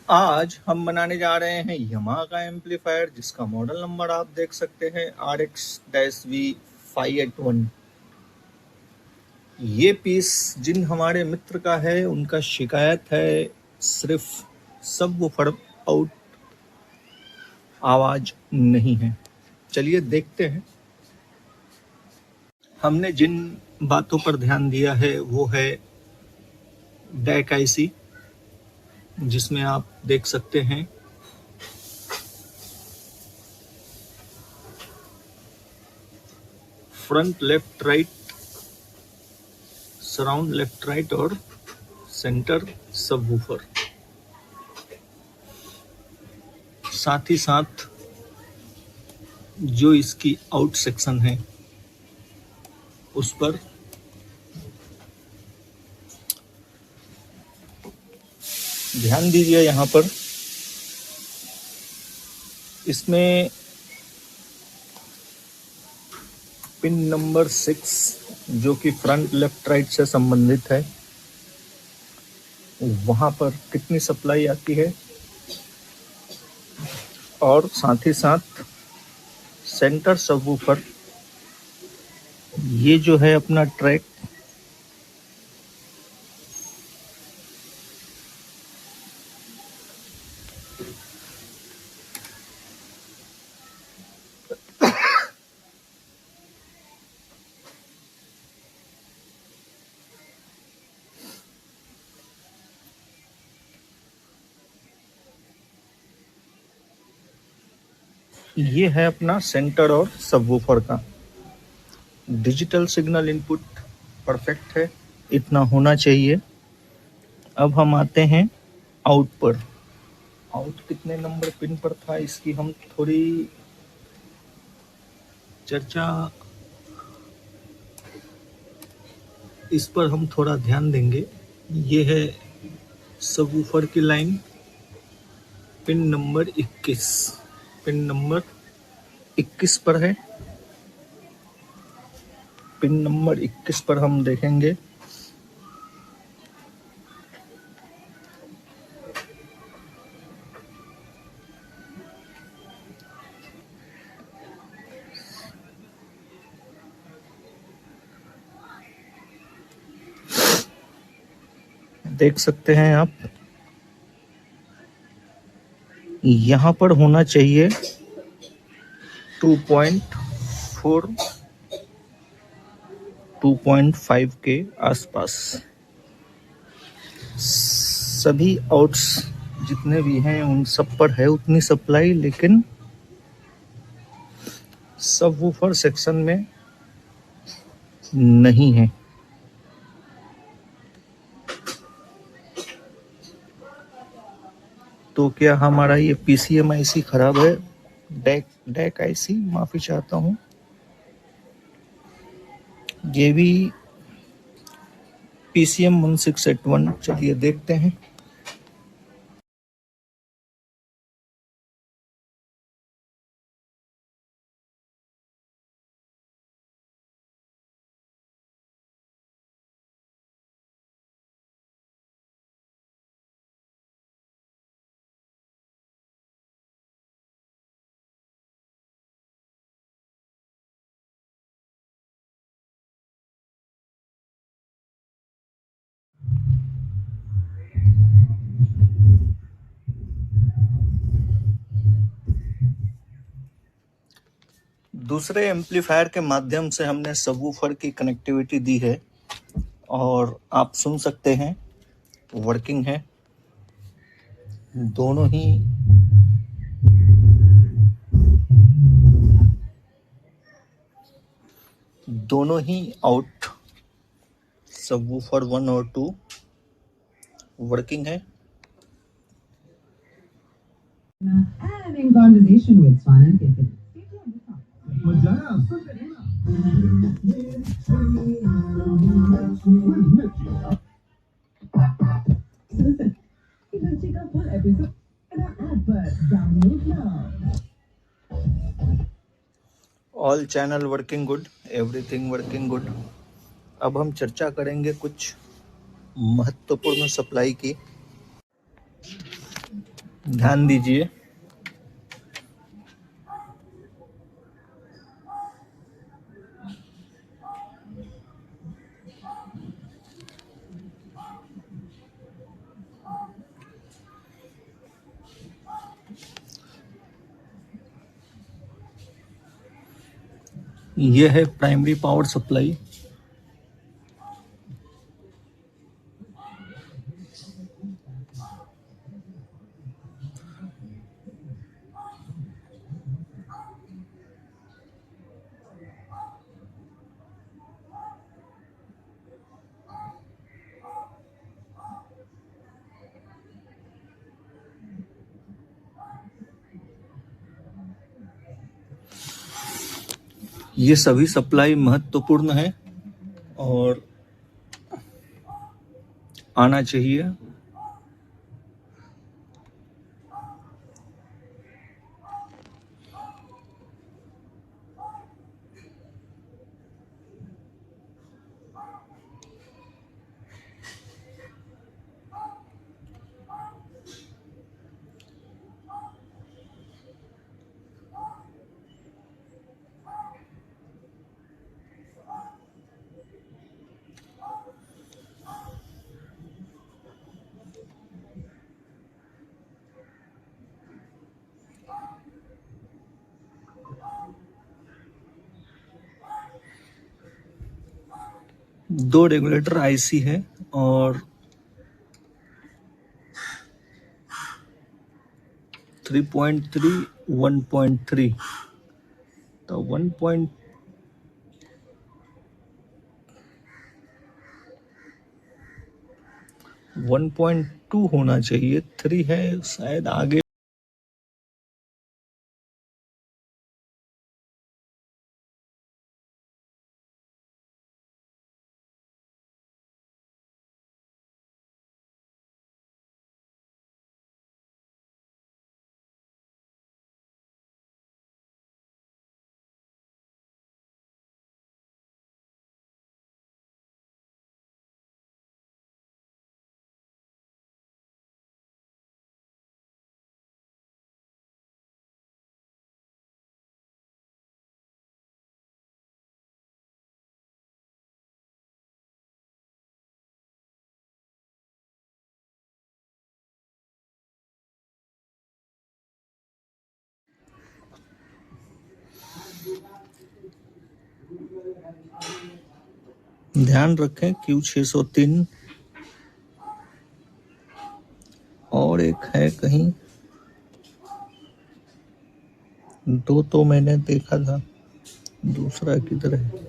आज हम बनाने जा रहे हैं यामाहा का एम्पलीफायर, जिसका मॉडल नंबर आप देख सकते हैं RX-V581। ये पीस जिन हमारे मित्र का है, उनका शिकायत है सिर्फ सबवूफर आउट आवाज नहीं है। चलिए देखते हैं। हमने जिन बातों पर ध्यान दिया है वो है डैक आईसी, जिसमें आप देख सकते हैं front left right, surround left right और सेंटर सबवूफर। साथ ही साथ जो इसकी आउट सेक्शन है उस पर ध्यान दीजिए। यहाँ पर इसमें पिन नंबर 6 जो कि फ्रंट लेफ्ट राइट से संबंधित है, वहाँ पर कितनी सप्लाई आती है, और साथ ही साथ सेंटर सबवूफर, ये जो है अपना ट्रैक, ये है अपना सेंटर और सबवूफर का। डिजिटल सिग्नल इनपुट परफेक्ट है, इतना होना चाहिए। अब हम आते हैं आउट पर। आउट कितने नंबर पिन पर था, इसकी हम थोड़ी चर्चा, इस पर हम थोड़ा ध्यान देंगे। ये है सबवूफर की line, pin number 21, pin number 21 पर है। पिन नंबर 21 पर हम देखेंगे देख सकते हैं आप, यहाँ पर होना चाहिए 2.4 2.5 के आसपास। सभी आउट्स जितने भी हैं उन सब पर है उतनी सप्लाई, लेकिन सबवूफर सेक्शन में नहीं है। तो क्या हमारा ये पीसीएम आईसी खराब है? डैक आईसी, माफी चाहता हूँ। ये भी पीसीएम 1681। चलिए देखते हैं। दूसरे एम्पलीफायर के माध्यम से हमने सबवूफर की कनेक्टिविटी दी है और आप सुन सकते हैं वर्किंग है। दोनों ही आउट सबवूफर 1 और 2 वर्किंग है। And in conversation with Swanand Kirkit. All channel working good, everything working good. अब हम चर्चा करेंगे कुछ महत्वपूर्ण सप्लाई की। ध्यान दीजिए। यह है प्राइमरी पावर सप्लाई। ये सभी सप्लाई महत्वपूर्ण है और आना चाहिए। दो रेगुलेटर आईसी है और 3.3 1.3 तो 1.2 होना चाहिए। 3 है शायद आगे। ध्यान रखें Q603 और एक है कहीं, दो तो मैंने देखा था, दूसरा किधर है?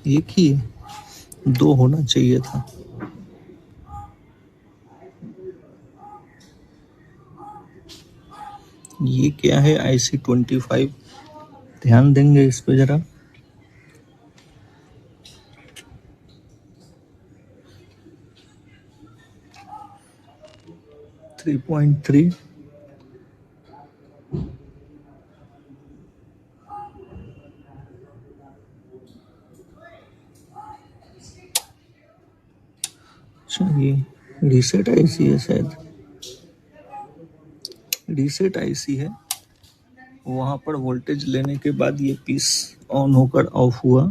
एक ही है, दो होना चाहिए था। ये क्या है? IC25। ध्यान देंगे इस पे जरा। थ्री पॉइंट थ्री ये रीसेट आईसी है, शायद रीसेट आईसी है। वहां पर वोल्टेज लेने के बाद ये पीस ऑन होकर ऑफ हुआ।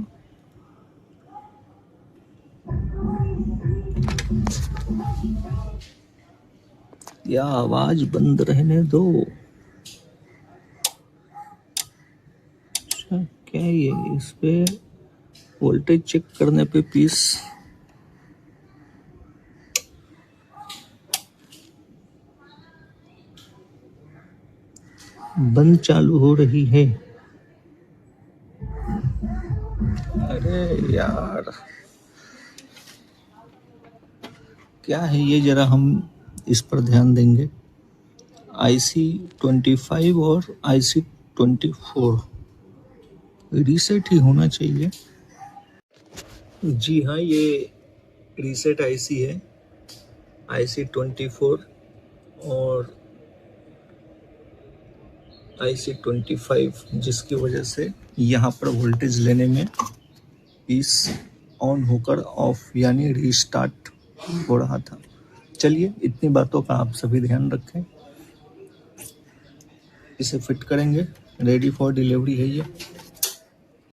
या आवाज बंद रहने दो। अच्छा, क्या ये इस पे वोल्टेज चेक करने पे पीस बंद चालू हो रही है। अरे यार, क्या है ये? जरा हम इस पर ध्यान देंगे। IC25 और IC24 रीसेट ही होना चाहिए। जी हाँ, ये रीसेट आईसी है। IC24 और IC25, जिसकी वजह से यहाँ पर वोल्टेज लेने में इस ऑन होकर ऑफ यानी रीस्टार्ट हो रहा था। चलिए, इतनी बातों का आप सभी ध्यान रखें। इसे फिट करेंगे, रेडी फॉर डिलीवरी है ये।